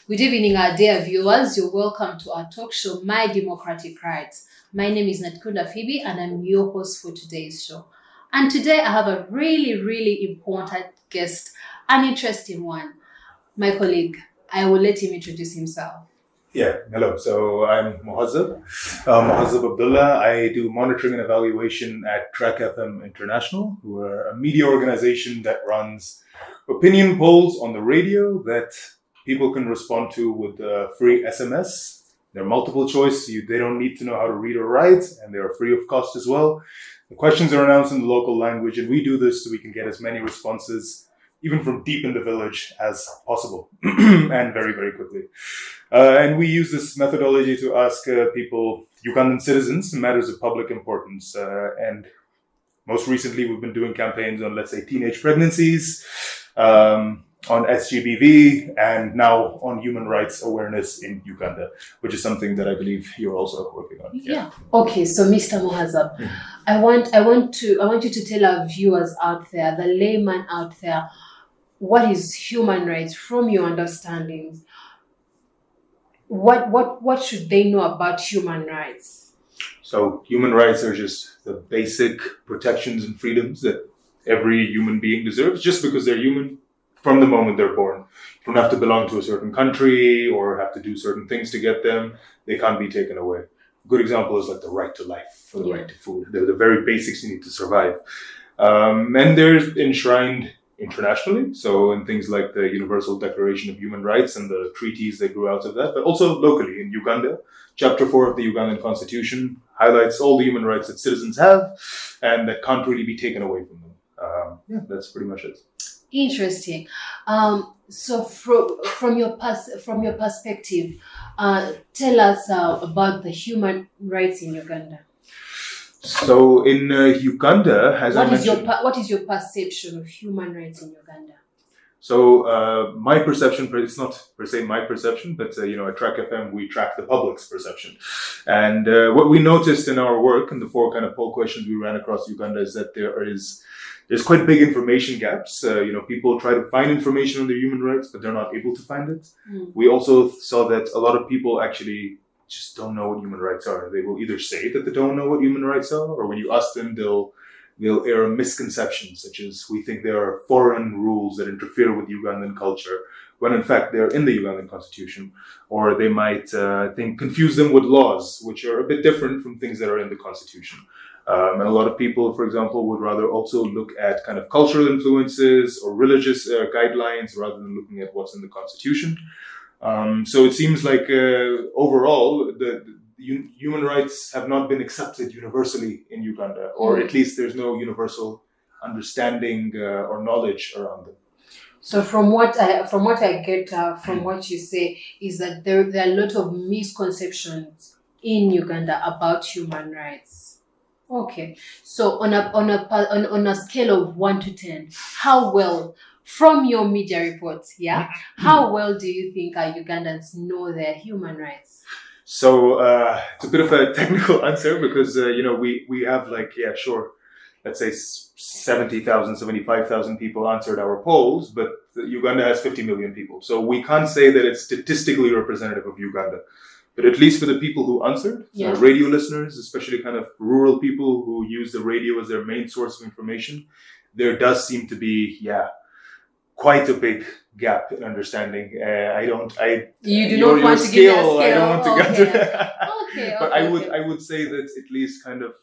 Good evening, our dear viewers. You're welcome to our talk show, My Democratic Rights. My name is Natkunda Phoebe, and I'm your host for today's show. And today I have a really important guest, an interesting one. My colleague, I will let him introduce himself. Yeah, hello. So I'm Mohazab Abdullah. I do monitoring and evaluation at Track FM International. We're a media organization that runs opinion polls on the radio that people can respond to with free SMS. They're multiple choice. They don't need to know how to read or write, and they are free of cost as well. The questions are announced in the local language, and we do this so we can get as many responses, even from deep in the village, as possible, and very quickly. And we use this methodology to ask people, Ugandan citizens, matters of public importance. And most recently, we've been doing campaigns on, let's say, teenage pregnancies, on SGBV, and now on human rights awareness in Uganda, which is something that I believe you're also working on. Yeah. Okay. So, Mr. Mohazab, I want you to tell our viewers out there, the layman out there, what is human rights from your understanding? What should they know about human rights? So human rights are just the basic protections and freedoms that every human being deserves, just because they're human from the moment they're born. You don't have to belong to a certain country or have to do certain things to get them. They can't be taken away. A good example is like the right to life or the right to food. They're the very basics you need to survive. And they're enshrined internationally, so in things like the Universal Declaration of Human Rights and the treaties that grew out of that, but also locally in Uganda. Chapter 4 of the Ugandan Constitution highlights all the human rights that citizens have and that can't really be taken away from them. That's pretty much it. Interesting. So from your perspective, tell us about the human rights in Uganda. So in Uganda, as I mentioned, what is your perception of human rights in Uganda? So my perception, it's not per se my perception, but at Track FM we track the public's perception, and what we noticed in our work and the 4 kind of poll questions we ran across Uganda is that there's quite big information gaps. People try to find information on their human rights, but they're not able to find it. We also saw that a lot of people actually just don't know what human rights are. They will either say that they don't know what human rights are, or when you ask them, they'll air misconceptions, such as we think there are foreign rules that interfere with Ugandan culture, when in fact they're in the Ugandan constitution, or they might confuse them with laws, which are a bit different from things that are in the constitution. And a lot of people, for example, would rather also look at kind of cultural influences or religious guidelines rather than looking at what's in the constitution. So it seems like overall, the human rights have not been accepted universally in Uganda, or at least there's no universal understanding or knowledge around them. So from what I get from what you say is that there are a lot of misconceptions in Uganda about human rights. Okay, so on a scale of 1 to 10, how well, from your media reports, how well do you think our Ugandans know their human rights? So it's a bit of a technical answer because we have let's say 70,000, 75,000 people answered our polls, but Uganda has 50 million people, so we can't say that it's statistically representative of Uganda. But at least for the people who answered, radio listeners, especially kind of rural people who use the radio as their main source of information, there does seem to be, quite a big gap in understanding. You do not want to give that scale. I don't want to get to that. But I Okay. would say that at least kind of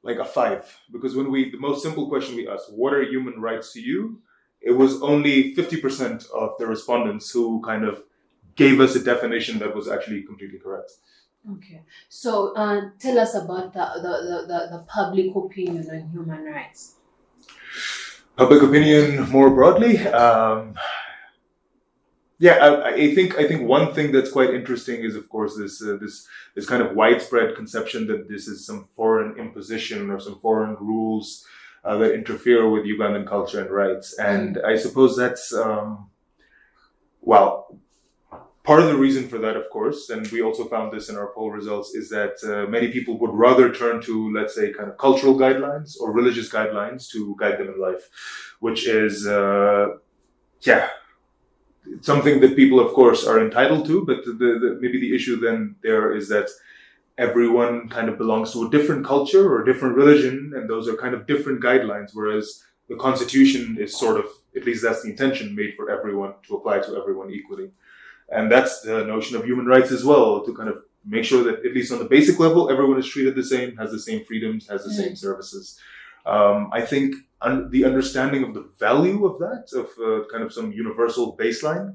like a 5, because when the most simple question we asked, what are human rights to you? It was only 50% of the respondents who kind of gave us a definition that was actually completely correct. Okay, so tell us about the public opinion on human rights. Public opinion more broadly. I think one thing that's quite interesting is, of course, this kind of widespread conception that this is some foreign imposition or some foreign rules that interfere with Ugandan culture and rights. And I suppose that's part of the reason for that, of course, and we also found this in our poll results, is that many people would rather turn to, let's say, kind of cultural guidelines or religious guidelines to guide them in life, which is something that people, of course, are entitled to, but maybe the issue then there is that everyone kind of belongs to a different culture or a different religion, and those are kind of different guidelines, whereas the Constitution is sort of, at least that's the intention, made for everyone, to apply to everyone equally. And that's the notion of human rights as well, to kind of make sure that, at least on the basic level, everyone is treated the same, has the same freedoms, has the same services. I think the understanding of the value of that, of kind of some universal baseline,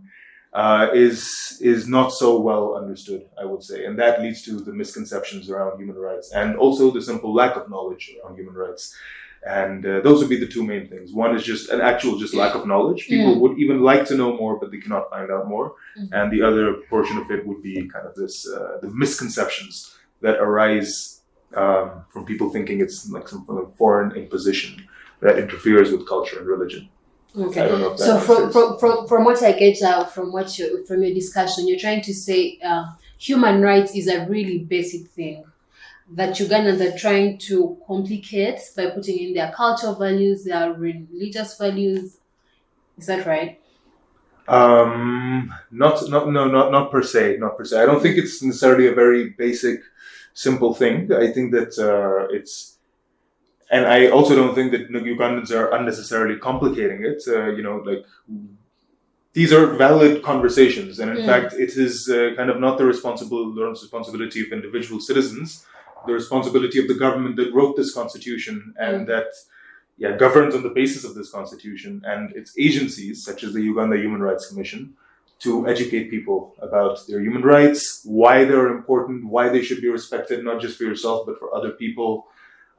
is not so well understood, I would say. And that leads to the misconceptions around human rights, and also the simple lack of knowledge around human rights. And those would be the two main things. One is just an actual lack of knowledge. People would even like to know more, but they cannot find out more. And the other portion of it would be kind of this, the misconceptions that arise from people thinking it's like some kind of foreign imposition that interferes with culture and religion. Okay. I don't know if that So makes sense. from what I get from your discussion, you're trying to say human rights is a really basic thing that Ugandans are trying to complicate by putting in their cultural values, their religious values. Is that right? Not per se. Not per se. I don't think it's necessarily a very basic, simple thing. I think that it's, and I also don't think that Ugandans are unnecessarily complicating it. Like, these are valid conversations, and in fact, it is kind of not the responsibility of individual citizens, the responsibility of the government that wrote this constitution and that governs on the basis of this constitution, and its agencies such as the Uganda Human Rights Commission, to educate people about their human rights, why they're important, why they should be respected, not just for yourself but for other people.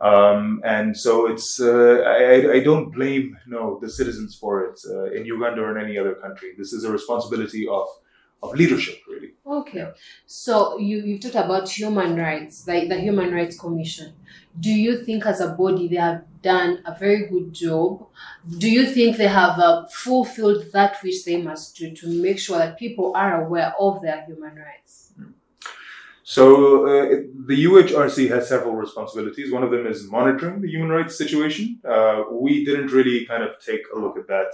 And so it's I don't blame the citizens for it in Uganda or in any other country. This is a responsibility of leadership, really. Okay. So you've talked about human rights, like the Human Rights Commission. Do you think as a body they have done a very good job? Do you think they have fulfilled that which they must do to make sure that people are aware of their human rights? So the UHRC has several responsibilities. One of them is monitoring the human rights situation. We didn't really kind of take a look at that.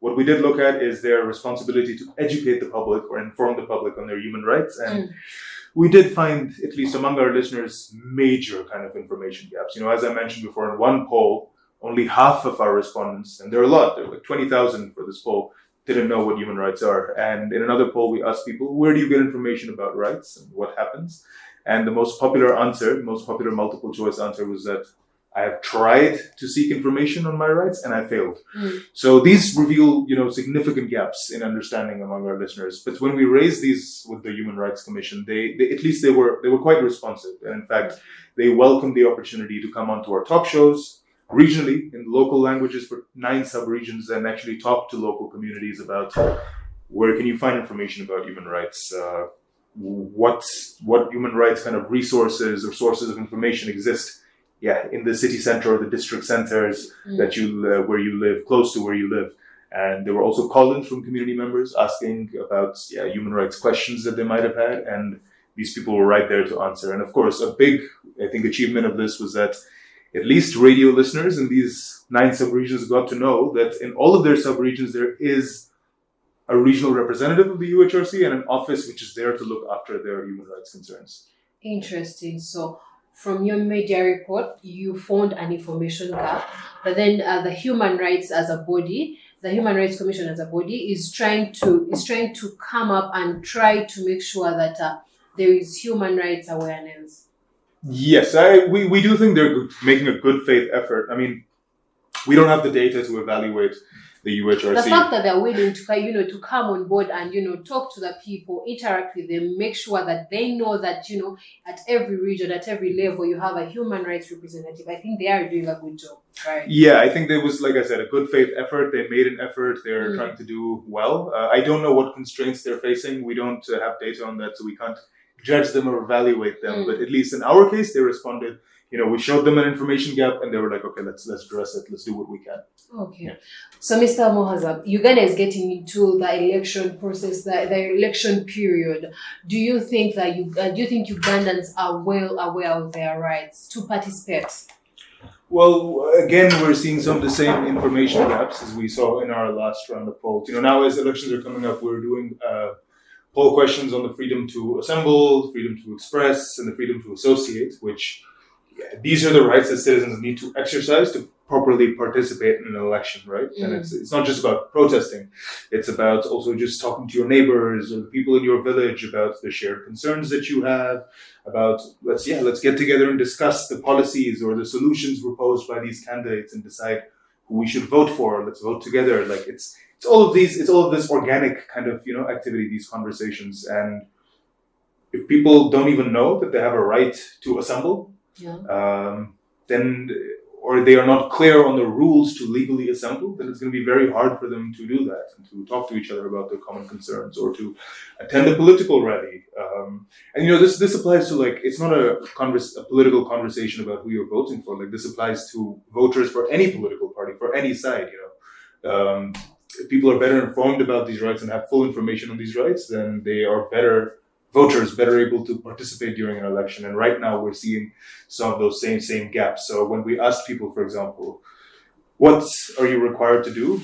What we did look at is their responsibility to educate the public or inform the public on their human rights. And we did find, at least among our listeners, major kind of information gaps. As I mentioned before, in one poll, only half of our respondents, and there are a lot, there were like 20,000 for this poll, didn't know what human rights are. And in another poll, we asked people, where do you get information about rights and what happens? And the most popular multiple choice answer was that I have tried to seek information on my rights and I failed. So these reveal, significant gaps in understanding among our listeners. But when we raised these with the Human Rights Commission, they at least they were quite responsive. And in fact, they welcomed the opportunity to come onto our talk shows regionally in local languages for 9 sub-regions and actually talk to local communities about where can you find information about human rights, what human rights kind of resources or sources of information exist in the city center or the district centers that where you live, close to where you live. And there were also call-ins from community members asking about human rights questions that they might have had, and these people were right there to answer. And of course, a big, I think, achievement of this was that at least radio listeners in these 9 sub-regions got to know that in all of their sub-regions there is a regional representative of the UHRC and an office which is there to look after their human rights concerns. Interesting. So from your media report, you found an information gap, but then the Human Rights Commission as a body is trying to come up and try to make sure that there is human rights awareness. Yes, we do think they're making a good faith effort. I mean, we don't have the data to evaluate the UHRC. The fact that they're willing to come on board and talk to the people, interact with them, make sure that they know that at every region, at every level, you have a human rights representative. I think they are doing a good job, right? Yeah, I think there was, like I said, a good faith effort. They made an effort. They're trying to do well. I don't know what constraints they're facing. We don't have data on that, so we can't judge them or evaluate them. But at least in our case, they responded. We showed them an information gap, and they were like, "Okay, let's address it. Let's do what we can." Okay. Yeah. So, Mr. Mohazab, Uganda is getting into the election process, the election period. Do you think Ugandans are well aware of their rights to participate? Well, again, we're seeing some of the same information gaps as we saw in our last round of polls. Now as elections are coming up, we're doing poll questions on the freedom to assemble, freedom to express, and the freedom to associate, which these are the rights that citizens need to exercise to properly participate in an election, right? And it's not just about protesting. It's about also just talking to your neighbors or the people in your village about the shared concerns that you have, about let's get together and discuss the policies or the solutions proposed by these candidates and decide who we should vote for. Let's vote together. Like it's all of this organic kind of, activity, these conversations. And if people don't even know that they have a right to assemble, then, or they are not clear on the rules to legally assemble, then it's going to be very hard for them to do that and to talk to each other about their common concerns or to attend a political rally. And this applies to, like, it's not a political conversation about who you're voting for. Like, this applies to voters for any political party, for any side. If people are better informed about these rights and have full information on these rights, then they are better voters, better able to participate during an election. And right now we're seeing some of those same gaps. So when we ask people, for example, what are you required to do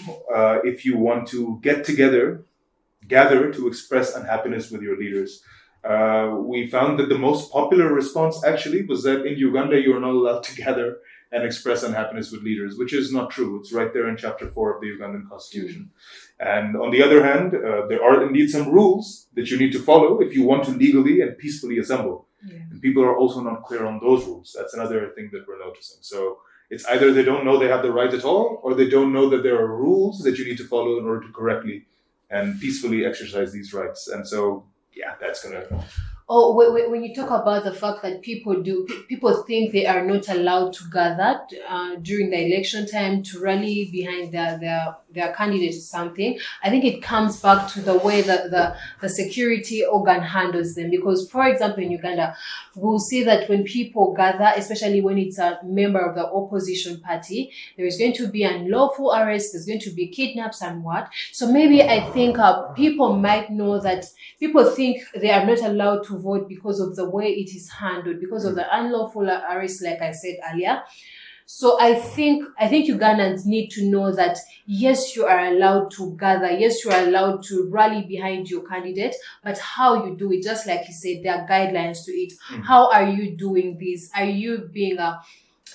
if you want to gather to express unhappiness with your leaders? We found that the most popular response actually was that in Uganda, you are not allowed to gather and express unhappiness with leaders, which is not true. It's right there in Chapter 4 of the Ugandan Constitution. And on the other hand, there are indeed some rules that you need to follow if you want to legally and peacefully assemble. Yeah. And people are also not clear on those rules. That's another thing that we're noticing. So it's either they don't know they have the right at all, or they don't know that there are rules that you need to follow in order to correctly and peacefully exercise these rights. And so, that's going to... Oh, when you talk about the fact that people think they are not allowed to gather during the election time to rally behind their candidate or something, I think it comes back to the way that the security organ handles them. Because, for example, in Uganda, we'll see that when people gather, especially when it's a member of the opposition party, there is going to be unlawful arrest, there's going to be kidnaps and what. So maybe I think people might know that people think they are not allowed to vote because of the way it is handled, because of the unlawful arrest, like I said earlier. So I think Ugandans need to know that, yes, you are allowed to gather, yes, you are allowed to rally behind your candidate, but how you do it, just like you said, there are guidelines to it. Mm-hmm. How are you doing this?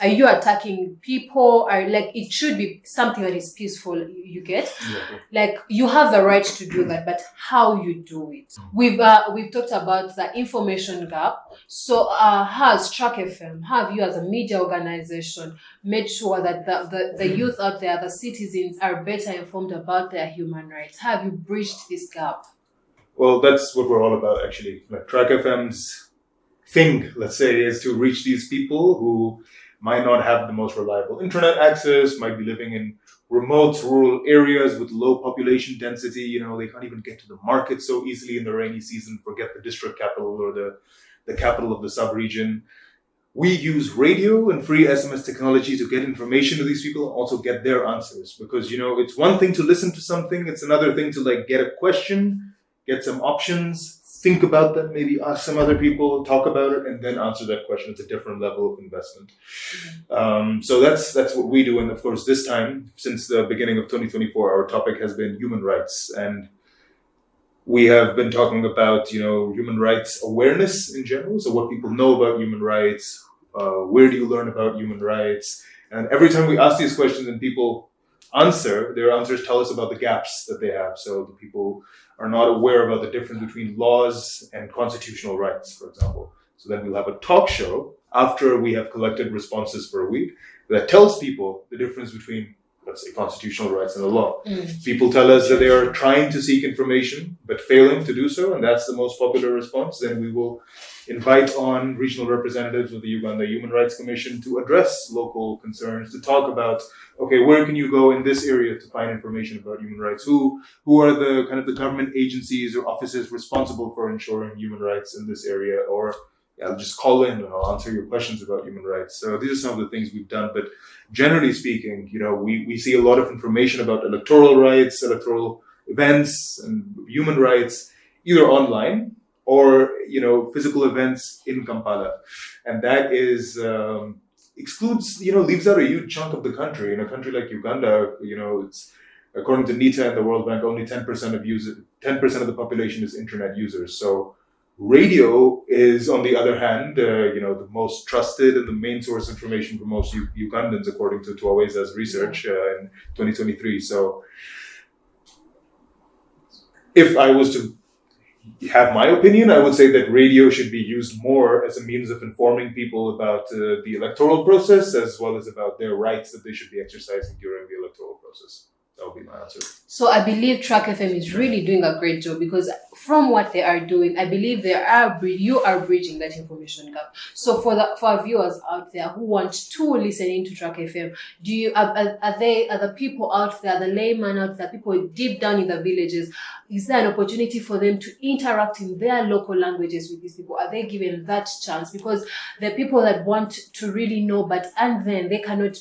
Are you attacking people? Or like, it should be something that is peaceful, you get? Yeah. Like, you have the right to do that, but how you do it. We've talked about the information gap. So has Track FM, have you as a media organization made sure that the youth out there, the citizens, are better informed about their human rights? Have you bridged this gap? Well, that's what we're all about, actually. Like, Track FM's thing, let's say, is to reach these people who might not have the most reliable internet access, might be living in remote rural areas with low population density. They can't even get to the market so easily in the rainy season, forget the district capital or the capital of the sub-region. We use radio and free SMS technology to get information to these people and also get their answers. Because, it's one thing to listen to something, it's another thing to get a question, get some options, think about that, maybe ask some other people, talk about it, and then answer that question. It's a different level of investment. Mm-hmm. So that's what we do. And of course, this time, since the beginning of 2024, our topic has been human rights. And we have been talking about, human rights awareness in general. So what people know about human rights, where do you learn about human rights? And every time we ask these questions and people answer, their answers tell us about the gaps that they have. So the people are not aware about the difference between laws and constitutional rights, for example. So then we'll have a talk show after we have collected responses for a week that tells people the difference between, let's say, constitutional rights and the law. Mm. People tell us that they are trying to seek information, but failing to do so, and that's the most popular response. Then we will invite on regional representatives of the Uganda Human Rights Commission to address local concerns, to talk about, okay, where can you go in this area to find information about human rights? Who are the kind of the government agencies or offices responsible for ensuring human rights in this area? Or just call in and I'll answer your questions about human rights. So these are some of the things we've done. But generally speaking, we see a lot of information about electoral rights, electoral events, and human rights, either online or, physical events in Kampala. And that is excludes, leaves out a huge chunk of the country. In a country like Uganda, it's according to NITA and the World Bank, only 10% of the population is internet users. So radio is, on the other hand, the most trusted and the main source of information for most Ugandans, according to Tuaweza's research in 2023. So if I was to have my opinion, I would say that radio should be used more as a means of informing people about the electoral process, as well as about their rights that they should be exercising during the electoral process. That would be my answer. So I believe Track FM is really doing a great job, because from what they are doing, I believe you are bridging that information gap. So for our viewers out there who want to listen into Track FM, are the people out there, the layman out there, people deep down in the villages, is there an opportunity for them to interact in their local languages with these people? Are they given that chance? Because the people that want to really know, and then they cannot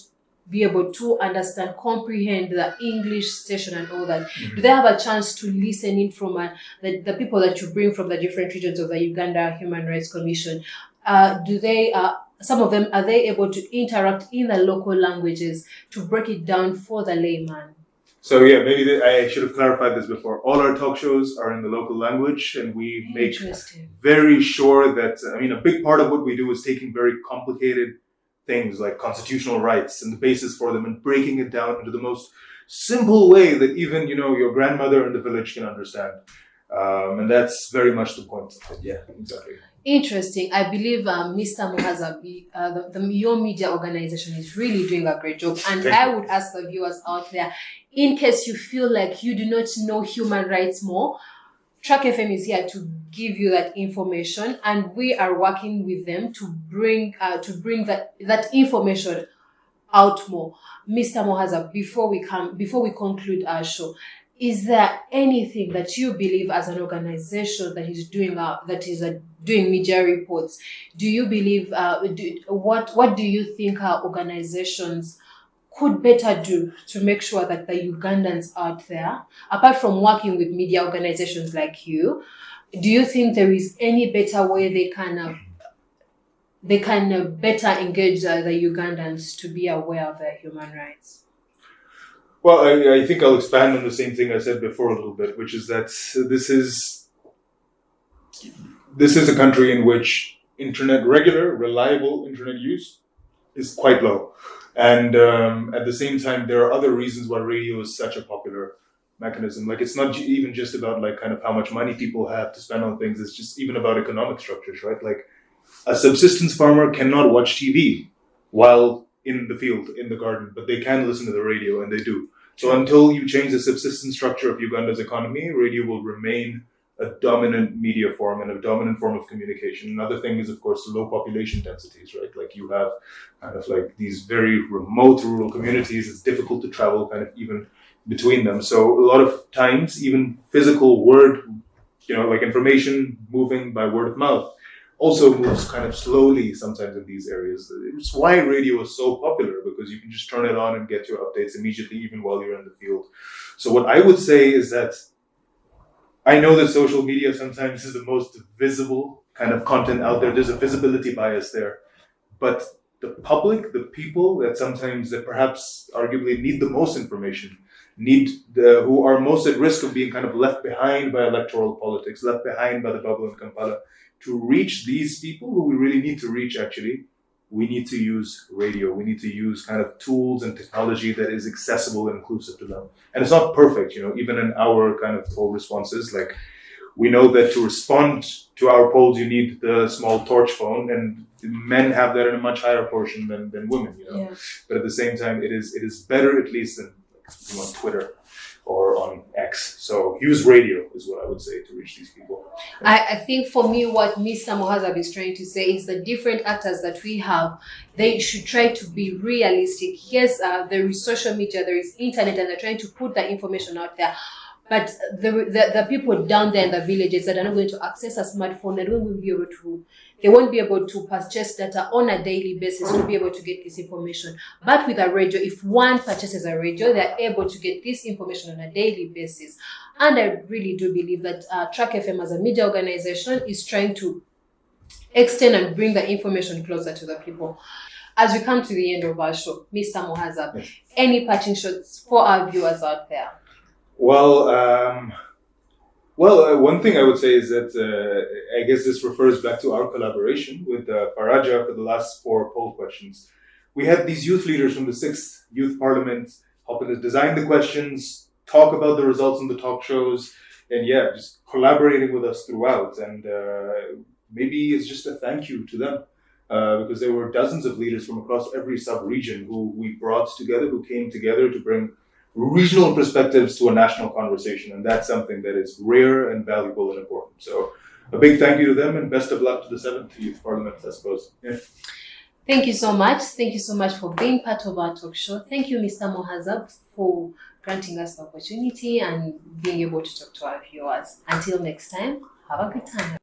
be able to understand, comprehend the English session and all that. Mm-hmm. Do they have a chance to listen in from the people that you bring from the different regions of the Uganda Human Rights Commission? Some of them, are they able to interact in the local languages to break it down for the layman? So maybe I should have clarified this before. All our talk shows are in the local language, and we make very sure that, a big part of what we do is taking very complicated things like constitutional rights and the basis for them and breaking it down into the most simple way that even, your grandmother in the village can understand. And that's very much the point. Yeah, exactly. Interesting. I believe Mr. Muhazabi, your media organization is really doing a great job. And I would ask the viewers out there, in case you feel like you do not know human rights more, Track FM is here to give you that information, and we are working with them to bring that information out more. Mr. Muhaza, before we conclude our show, is there anything that you believe as an organization that is doing media reports? Do you believe what do you think our organizations could better do to make sure that the Ugandans out there, apart from working with media organizations like you, do you think there is any better way they can better engage the Ugandans to be aware of their human rights? Well, I think I'll expand on the same thing I said before a little bit, which is that this is a country in which regular, reliable internet use is quite low. And at the same time, there are other reasons why radio is such a popular mechanism. Like, it's not even just about like kind of how much money people have to spend on things. It's just even about economic structures, right? Like, a subsistence farmer cannot watch TV while in the field, in the garden, but they can listen to the radio, and they do. So until you change the subsistence structure of Uganda's economy, radio will remain a dominant media form and a dominant form of communication. Another thing is, of course, low population densities, right? Like, you have kind of like these very remote rural communities. It's difficult to travel kind of even between them. So a lot of times, even physical word, like information moving by word of mouth also moves kind of slowly sometimes in these areas. It's why radio is so popular, because you can just turn it on and get your updates immediately, even while you're in the field. So what I would say is that I know that social media sometimes is the most visible kind of content out there. There's a visibility bias there. But the public, the people that perhaps arguably need the most information, who are most at risk of being kind of left behind by electoral politics, left behind by the bubble in Kampala, to reach these people who we really need to reach, actually, we need to use radio. We need to use kind of tools and technology that is accessible and inclusive to them. And it's not perfect, even in our kind of poll responses. Like, we know that to respond to our polls, you need the small torch phone, and men have that in a much higher portion than women, Yeah. But at the same time, it is better at least than on Twitter or on X. So use radio is what I would say to reach these people. I think for me, what Mr. Muhazab is trying to say is the different actors that we have, they should try to be realistic. Yes, there is social media, there is internet, and they're trying to put that information out there. But the people down there in the villages that are not going to access a smartphone, they won't be able to purchase data on a daily basis to be able to get this information. But with a radio, if one purchases a radio, they're able to get this information on a daily basis. And I really do believe that Track FM as a media organization is trying to extend and bring the information closer to the people. as we come to the end of our show, Mr. Mohazab, Yes. any parting shots for our viewers out there? Well, one thing I would say is that I guess this refers back to our collaboration with Faraja for the last 4 poll questions. We had these youth leaders from the 6th Youth Parliament helping us design the questions, talk about the results on the talk shows, and just collaborating with us throughout. And maybe it's just a thank you to them because there were dozens of leaders from across every sub-region who we brought together, who came together to bring regional perspectives to a national conversation, and that's something that is rare and valuable and important. So a big thank you to them, and best of luck to the 7th Youth Parliament, I suppose. Yeah. Thank you so much. Thank you so much for being part of our talk show. Thank you, Mr. Mohazab, for granting us the opportunity and being able to talk to our viewers. Until next time, have a good time.